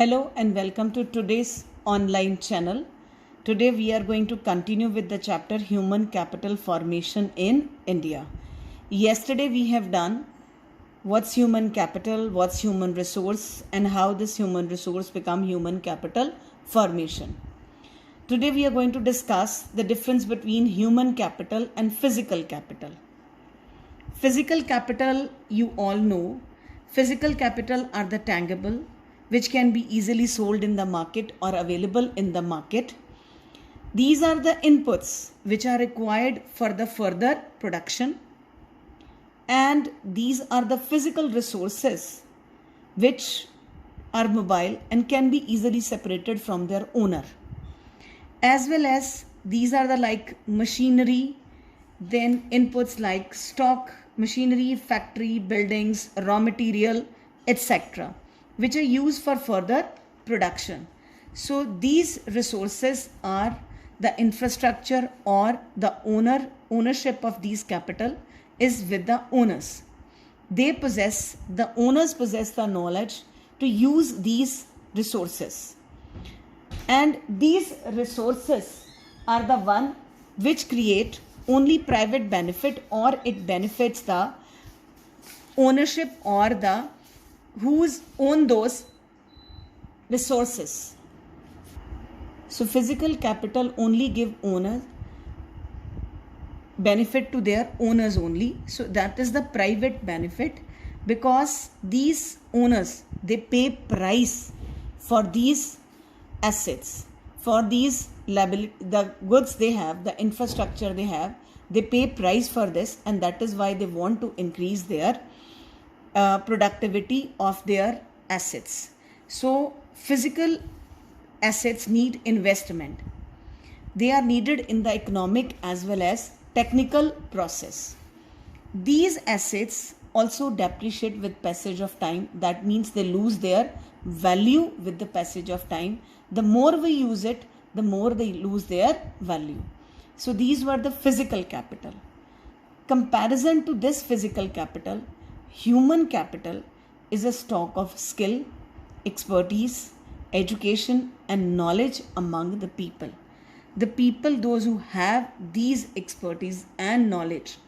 Hello and welcome to today's online channel. Today we are going to continue with the chapter Human Capital Formation in India. Yesterday we have done what's human capital, what's human resource, and how this human resource become human capital formation. Today we are going to discuss the difference between human capital and physical capital. Physical capital, you all know. Physical capital are the tangible, which can be easily sold in the market or available in the market. These are the inputs which are required for the further production, and these are the physical resources which are mobile and can be easily separated from their owner. As well as these are the like machinery, then inputs like stock, machinery, factory, buildings, raw material, etc., which are used for further production. So these resources are the infrastructure, or the ownership of these capital is with the owners. The owners possess the knowledge to use these resources. And these resources are the one which create only private benefit, or it benefits the ownership or the who's own those resources. So physical capital only give owners benefit to their owners only. So that is the private benefit, because these owners, they pay price for these assets, for these liability, the goods they have, the infrastructure they have, they pay price for this, and that is why they want to increase their productivity of their assets. So physical assets need investment. They are needed in the economic as well as technical process. These assets also depreciate with passage of time. That means they lose their value with the passage of time. The more we use it, the more they lose their value. So these were the physical capital. Comparison to this physical capital, human capital is a stock of skill, expertise, education, and knowledge among the people. The people, those who have these expertise and knowledge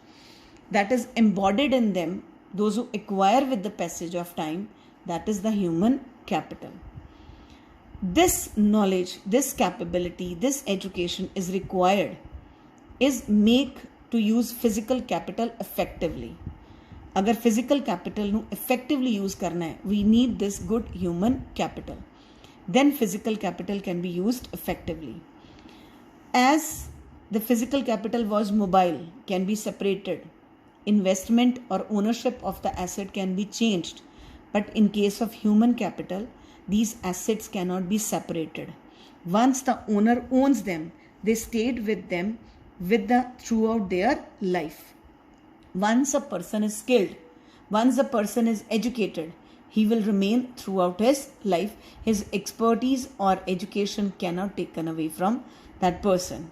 that is embodied in them, those who acquire with the passage of time, that is the human capital. This knowledge, this capability, this education is required, is make to use physical capital effectively. अगर physical capital ਨੂੰ effectively use करना है, we need this good human capital. Then physical capital can be used effectively. As the physical capital was mobile, can be separated, investment or ownership of the asset can be changed. But in case of human capital, these assets cannot be separated. Once the owner owns them, they stayed with them throughout their life. Once a person is skilled, once a person is educated, he will remain throughout his life. His expertise or education cannot be taken away from that person.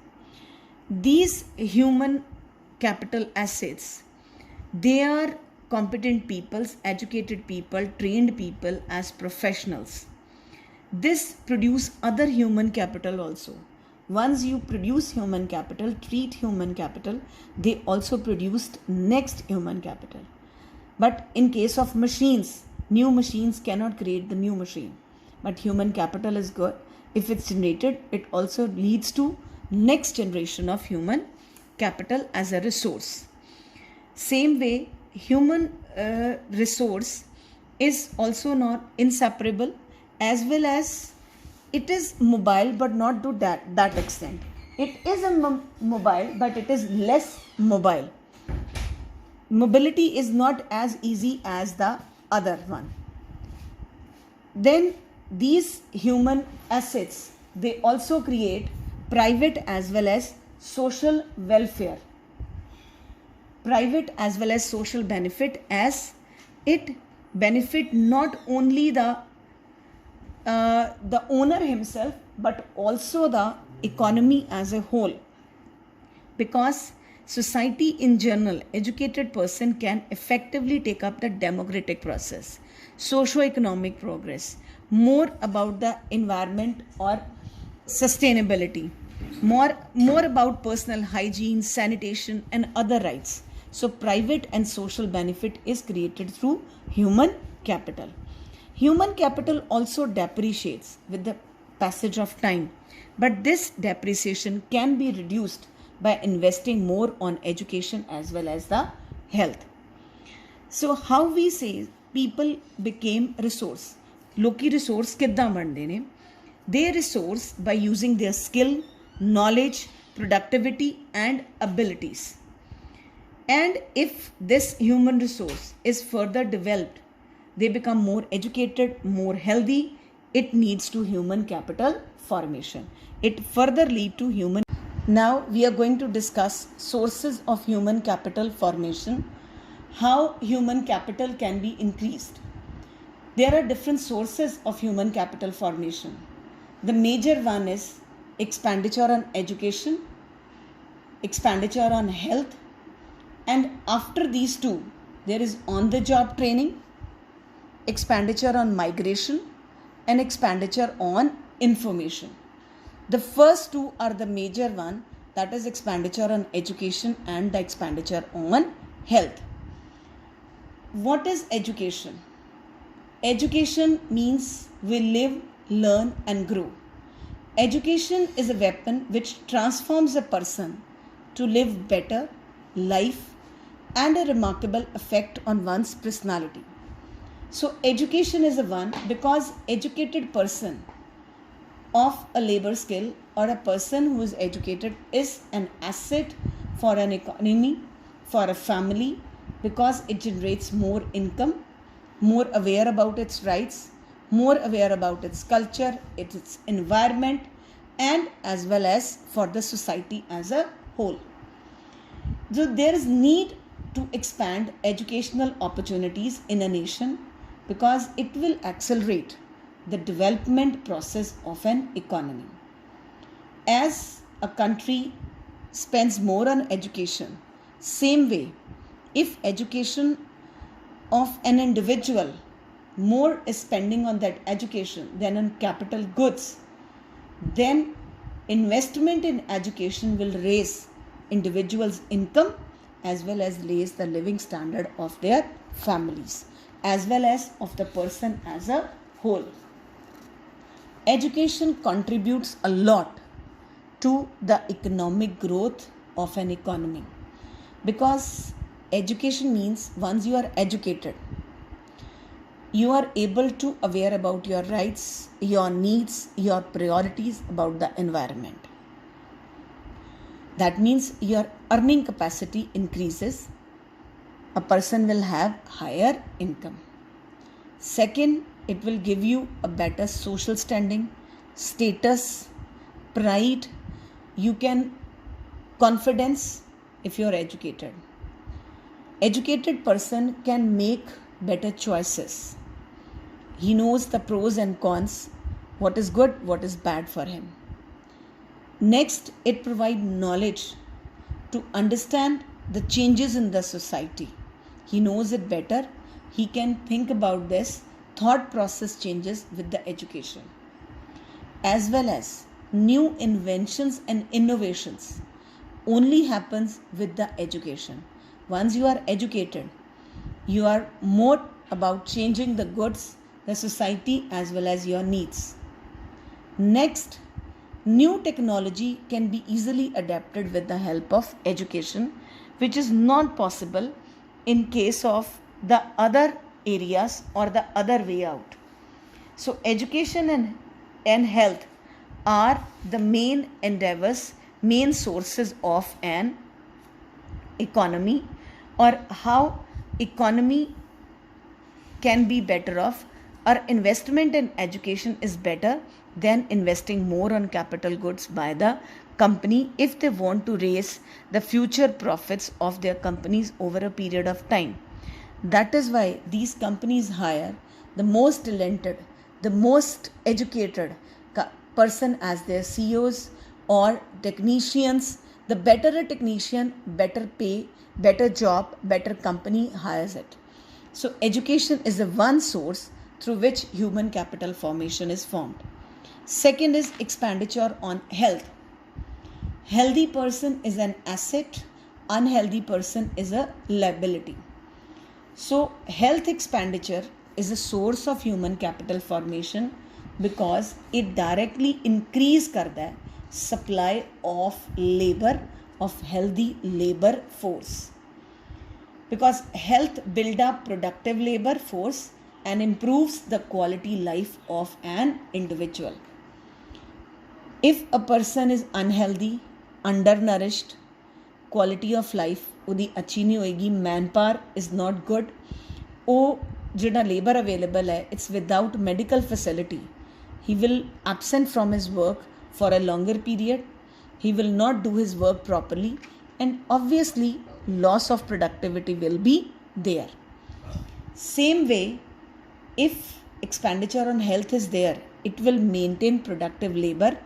These human capital assets, they are competent people, educated people, trained people as professionals. This produce other human capital also. Once you produce human capital, treat human capital, they also produced next human capital. But in case of machines, new machines cannot create the new machine. But human capital is good. If it's generated, it also leads to next generation of human capital as a resource. Same way, human resource is also not inseparable, as well as it is mobile, but not to that extent. It is a mobile, but it is less mobile. Mobility is not as easy as the other one. Then these human assets, they also create private as well as social welfare. Private as well as social benefit, as it benefit not only the owner himself, but also the economy as a whole. Because society in general, educated person can effectively take up the democratic process, socio-economic progress, more about the environment or sustainability, more about personal hygiene, sanitation, and other rights. So private and social benefit is created through human capital. Human capital also depreciates with the passage of time, but this depreciation can be reduced by investing more on education as well as the health. So how we say people became resource. ਲੋਕੀ resource ਕਿੱਦਾਂ ਬਣਦੇ ਨੇ? They resource by using their skill, knowledge, productivity and abilities. And if this human resource is further developed, they become more educated, more healthy. It needs to human capital formation. It further lead to human. Now we are going to discuss sources of human capital formation, how human capital can be increased. There are different sources of human capital formation. The major one is expenditure on education, expenditure on health, and after these two, there is on-the-job training, expenditure on migration, and expenditure on information. The first two are the major one, that is expenditure on education and the expenditure on health. What is education? Education means we live, learn and grow. Education is a weapon which transforms a person to live better life and a remarkable effect on one's personality. So education is a one because educated person of a labor skill or a person who is educated is an asset for an economy, for a family, because it generates more income, more aware about its rights, more aware about its culture, its environment, and as well as for the society as a whole. So there is need to expand educational opportunities in a nation because it will accelerate the development process of an economy. As a country spends more on education, same way, if education of an individual more is spending on that education than on capital goods, then investment in education will raise individuals' income as well as raise the living standard of their families as well as of the person as a whole. Education contributes a lot to the economic growth of an economy because education means once you are educated, you are able to aware about your rights, your needs, your priorities about the environment. That means your earning capacity increases. A person will have higher income. Second, it will give you a better social standing, status, pride. You can confidence if you are educated. Educated person can make better choices. He knows the pros and cons, what is good, what is bad for him. Next, it provides knowledge to understand the changes in the society. He knows it better. He can think about this. Thought process changes with the education. As well as new inventions and innovations only happens with the education. Once you are educated, you are more about changing the goods, the society as well as your needs. Next, new technology can be easily adapted with the help of education, which is not possible in case of the other areas or the other way out. So education and health are the main endeavors, main sources of an economy, or how economy can be better off. Our investment in education is better than investing more on capital goods by the company if they want to raise the future profits of their companies over a period of time. That is why these companies hire the most talented, the most educated person as their CEOs or technicians. The better a technician, better pay, better job, better company hires it. So education is the one source through which human capital formation is formed. Second is expenditure on health. Healthy person is an asset, unhealthy person is a liability. So health expenditure is a source of human capital formation because it directly increase करता है supply of labor, of healthy labor force. Because health build up productive labor force and improves the quality life of an individual. If a person is unhealthy, undernourished, quality of life ਉਹਦੀ अच्छी नहीं होएगी, manpower is not good, ਉਹ ਜਿਹੜਾ labor available है, it's without medical facility. He will absent from his work for a longer period. He will not do his work properly, and obviously loss of productivity will be there. Same way, if expenditure on health is there, it will maintain productive labor,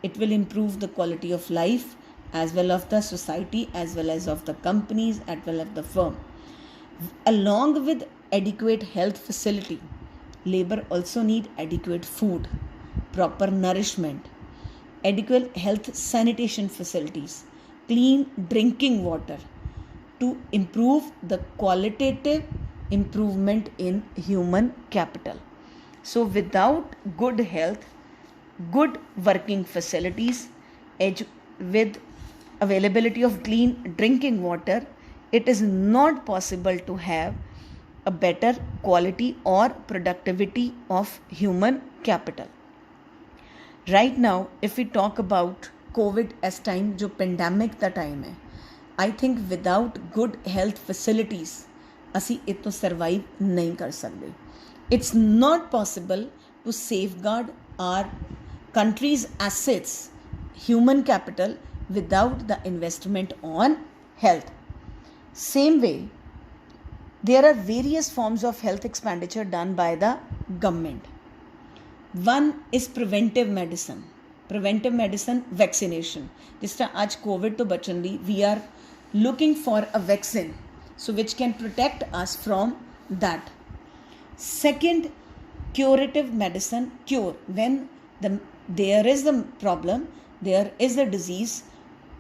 it will improve the quality of life as well of the society, as well as of the companies, as well as the firm. Along with adequate health facility, labor also need adequate food, proper nourishment, adequate health sanitation facilities, clean drinking water to improve the qualitative improvement in human capital. So without good health, good working facilities, with availability of clean drinking water, it is not possible to have a better quality or productivity of human capital. Right now, if we talk about COVID as time, जो pandemic का time है, I think without good health facilities, ਅਸੀਂ इतो survive नहीं कर सकते. It's not possible to safeguard our country's assets, human capital, without the investment on health. Same way, there are various forms of health expenditure done by the government. One is preventive medicine. Preventive medicine, vaccination. जिस तरह आज Covid तो बचन ली, we are looking for a vaccine, so which can protect us from that. Second, curative medicine, cure. When there is a problem, there is a disease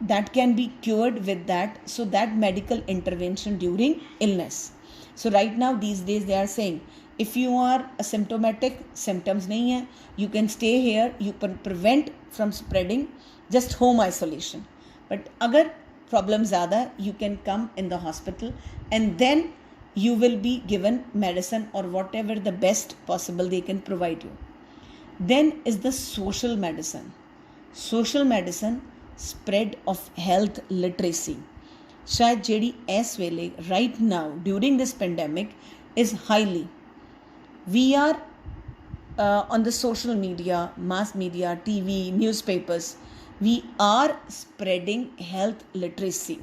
that can be cured with that, so that medical intervention during illness. So right now these days they are saying, if you are asymptomatic, symptoms nahi hai, you can stay here, you can prevent from spreading, just home isolation. But agar problem zyada, you can come in the hospital and then you will be given medicine or whatever the best possible they can provide you. Then is the social medicine. Social medicine, spread of health literacy. शायद JD इस वेले right now during this pandemic is highly. We are on the social media, mass media, TV, newspapers. We are spreading health literacy.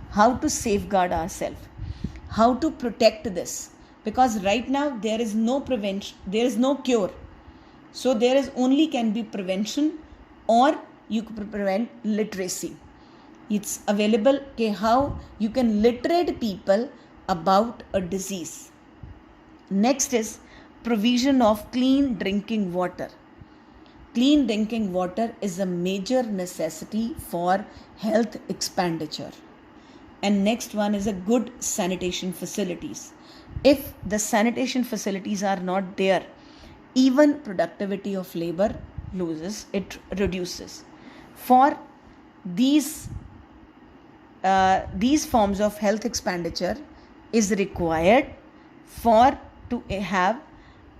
How to safeguard ourselves. How to protect this. Because right now there is no prevention, there is no cure. So there is only can be prevention, or you can prevent literacy. It's available how you can literate people about a disease. Next is provision of clean drinking water. Clean drinking water is a major necessity for health expenditure. And next one is a good sanitation facilities. If the sanitation facilities are not there, even productivity of labor loses, it reduces. For these forms of health expenditure is required for to have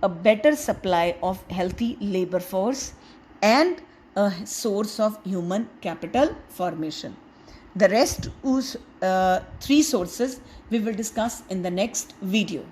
a better supply of healthy labor force and a source of human capital formation. The rest, three sources we will discuss in the next video.